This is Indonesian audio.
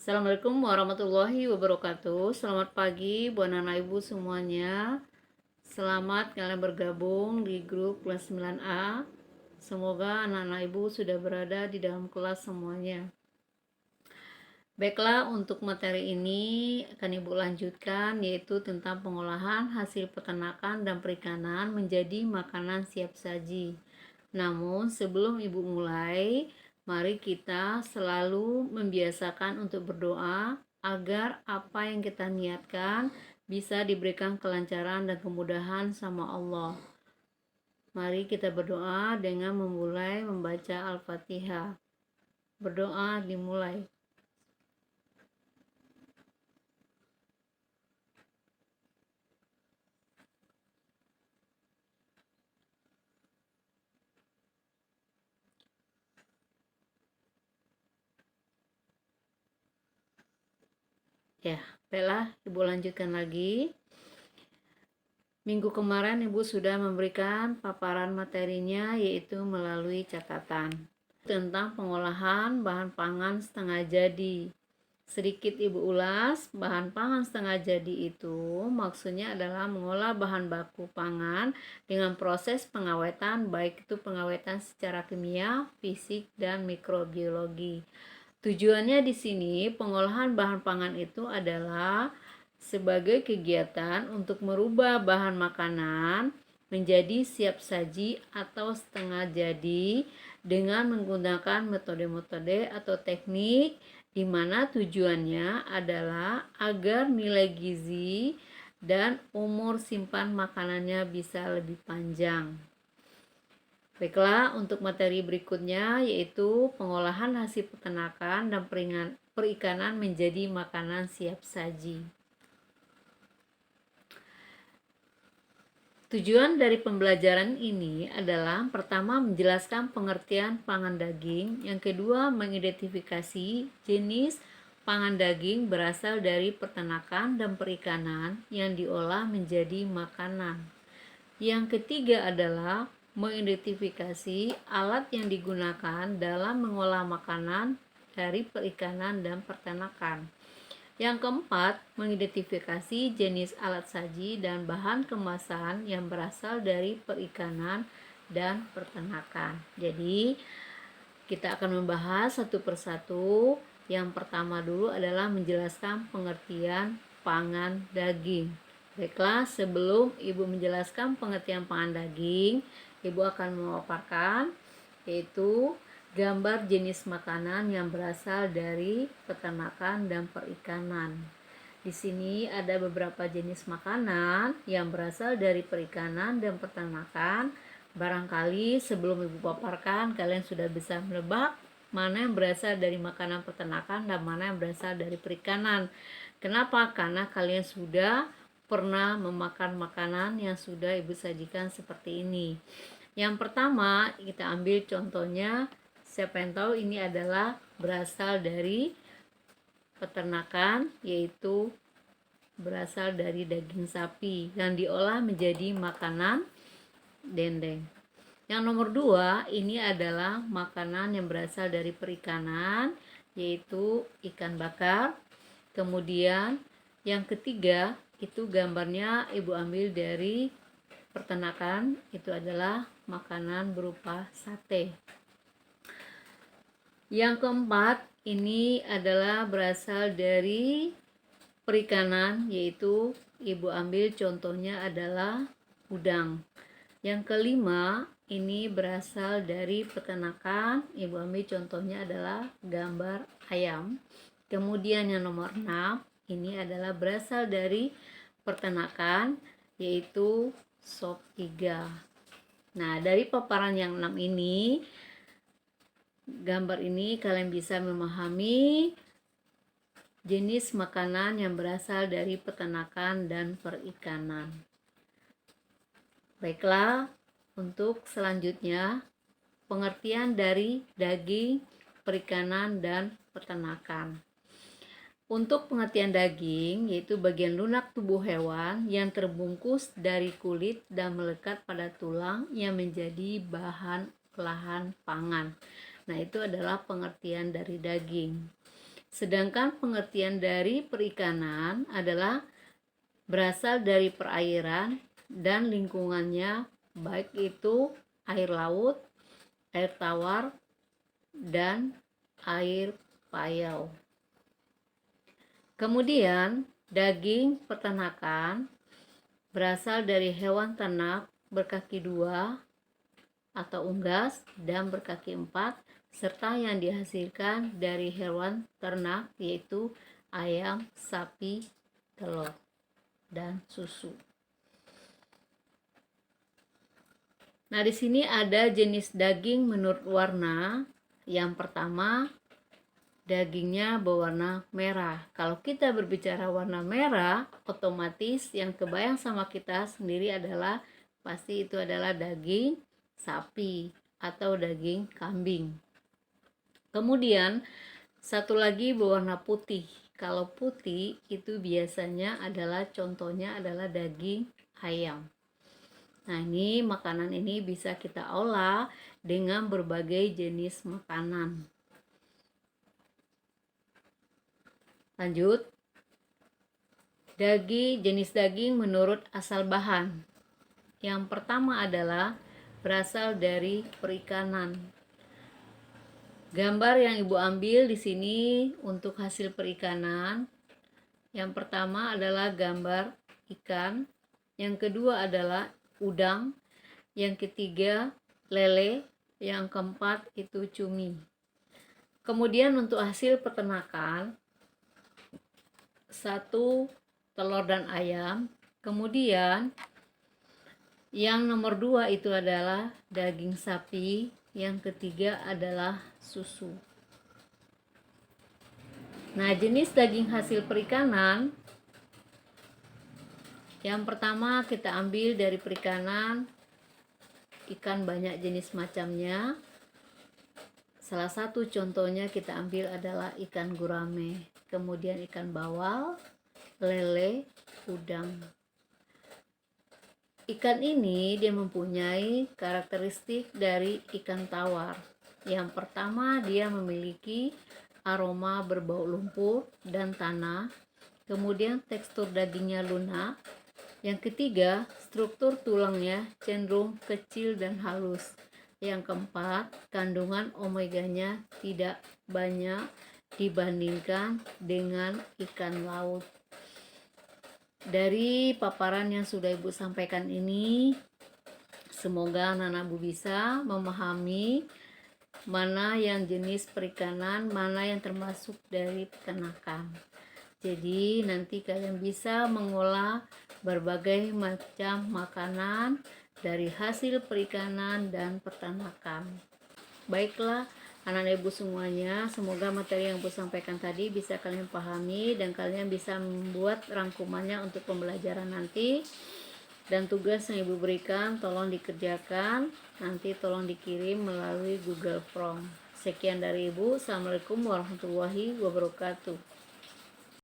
Assalamualaikum warahmatullahi wabarakatuh. Selamat pagi buat anak ibu semuanya. Selamat kalian bergabung di grup kelas 9A. Semoga anak-anak ibu sudah berada di dalam kelas semuanya. Baiklah, untuk materi ini akan ibu lanjutkan, yaitu tentang pengolahan hasil peternakan dan perikanan menjadi makanan siap saji. Namun sebelum ibu mulai, mari kita selalu membiasakan untuk berdoa agar apa yang kita niatkan bisa diberikan kelancaran dan kemudahan sama Allah. Mari kita berdoa dengan memulai membaca Al-Fatihah. Berdoa dimulai. Ya, baiklah, ibu lanjutkan lagi. Minggu kemarin ibu sudah memberikan paparan materinya, yaitu melalui catatan tentang pengolahan bahan pangan setengah jadi. Sedikit ibu ulas, bahan pangan setengah jadi itu maksudnya adalah mengolah bahan baku pangan dengan proses pengawetan, baik itu pengawetan secara kimia, fisik, dan mikrobiologi. Tujuannya di sini pengolahan bahan pangan itu adalah sebagai kegiatan untuk merubah bahan makanan menjadi siap saji atau setengah jadi dengan menggunakan metode-metode atau teknik di mana tujuannya adalah agar nilai gizi dan umur simpan makanannya bisa lebih panjang. Baiklah, untuk materi berikutnya yaitu pengolahan hasil peternakan dan perikanan menjadi makanan siap saji. Tujuan dari pembelajaran ini adalah pertama menjelaskan pengertian pangan daging, yang kedua mengidentifikasi jenis pangan daging berasal dari peternakan dan perikanan yang diolah menjadi makanan. Yang ketiga adalah mengidentifikasi alat yang digunakan dalam mengolah makanan dari perikanan dan peternakan. Yang keempat, mengidentifikasi jenis alat saji dan bahan kemasan yang berasal dari perikanan dan peternakan. Jadi, kita akan membahas satu persatu. Yang pertama dulu adalah menjelaskan pengertian pangan daging. Baiklah, sebelum ibu menjelaskan pengertian pangan daging, ibu akan memaparkan yaitu gambar jenis makanan yang berasal dari peternakan dan perikanan. Di sini ada beberapa jenis makanan yang berasal dari perikanan dan peternakan. Barangkali sebelum ibu paparkan, kalian sudah bisa menebak mana yang berasal dari makanan peternakan dan mana yang berasal dari perikanan. Kenapa? Karena kalian sudah pernah memakan makanan yang sudah ibu sajikan seperti ini. Yang pertama, kita ambil contohnya. Siapa yang tahu ini adalah berasal dari peternakan, yaitu berasal dari daging sapi yang diolah menjadi makanan dendeng. Yang nomor 2, ini adalah makanan yang berasal dari perikanan, yaitu ikan bakar. Kemudian yang ketiga, itu gambarnya ibu ambil dari peternakan, itu adalah makanan berupa sate. Yang keempat, ini adalah berasal dari perikanan, yaitu ibu ambil contohnya adalah udang. Yang kelima, ini berasal dari peternakan, ibu ambil contohnya adalah gambar ayam. Kemudian yang nomor 6, ini adalah berasal dari peternakan, yaitu sop iga. Nah, dari paparan yang 6 ini, gambar ini kalian bisa memahami jenis makanan yang berasal dari peternakan dan perikanan. Baiklah, untuk selanjutnya pengertian dari daging, perikanan, dan peternakan. Untuk pengertian daging, yaitu bagian lunak tubuh hewan yang terbungkus dari kulit dan melekat pada tulang yang menjadi bahan olahan pangan. Nah, itu adalah pengertian dari daging. Sedangkan pengertian dari perikanan adalah berasal dari perairan dan lingkungannya, baik itu air laut, air tawar, dan air payau. Kemudian, daging peternakan berasal dari hewan ternak berkaki 2 atau unggas dan berkaki 4, serta yang dihasilkan dari hewan ternak yaitu ayam, sapi, telur, dan susu. Nah, di sini ada jenis daging menurut warna. Yang pertama, dagingnya berwarna merah. Kalau kita berbicara warna merah, otomatis yang kebayang sama kita sendiri adalah pasti itu adalah daging sapi atau daging kambing. Kemudian satu lagi berwarna putih. Kalau putih itu biasanya adalah contohnya adalah daging ayam. Nah, ini makanan ini bisa kita olah dengan berbagai jenis makanan. Lanjut. Jenis daging menurut asal bahan. Yang pertama adalah berasal dari perikanan. Gambar yang Ibu ambil di sini untuk hasil perikanan. Yang pertama adalah gambar ikan, yang kedua adalah udang, yang ketiga lele, yang keempat itu cumi. Kemudian untuk hasil peternakan, 1 telur dan ayam. Kemudian yang nomor 2 itu adalah daging sapi, yang ketiga adalah susu. Nah, jenis daging hasil perikanan, yang pertama kita ambil dari perikanan, ikan banyak jenis macamnya. Salah satu contohnya kita ambil adalah ikan gurame, kemudian ikan bawal, lele, udang. Ikan ini dia mempunyai karakteristik dari ikan tawar. Yang pertama, dia memiliki aroma berbau lumpur dan tanah. Kemudian tekstur dagingnya lunak. Yang ketiga, struktur tulangnya cenderung kecil dan halus. Yang keempat, kandungan omeganya tidak banyak dibandingkan dengan ikan laut. Dari paparan yang sudah Ibu sampaikan ini, semoga anak-anak Ibu bisa memahami mana yang jenis perikanan, mana yang termasuk dari peternakan. Jadi nanti kalian bisa mengolah berbagai macam makanan dari hasil perikanan dan peternakan. Baiklah anak-anak Ibu semuanya, semoga materi yang Ibu sampaikan tadi bisa kalian pahami dan kalian bisa membuat rangkumannya untuk pembelajaran nanti. Dan tugas yang Ibu berikan tolong dikerjakan, nanti tolong dikirim melalui Google Form. Sekian dari Ibu. Assalamualaikum warahmatullahi wabarakatuh.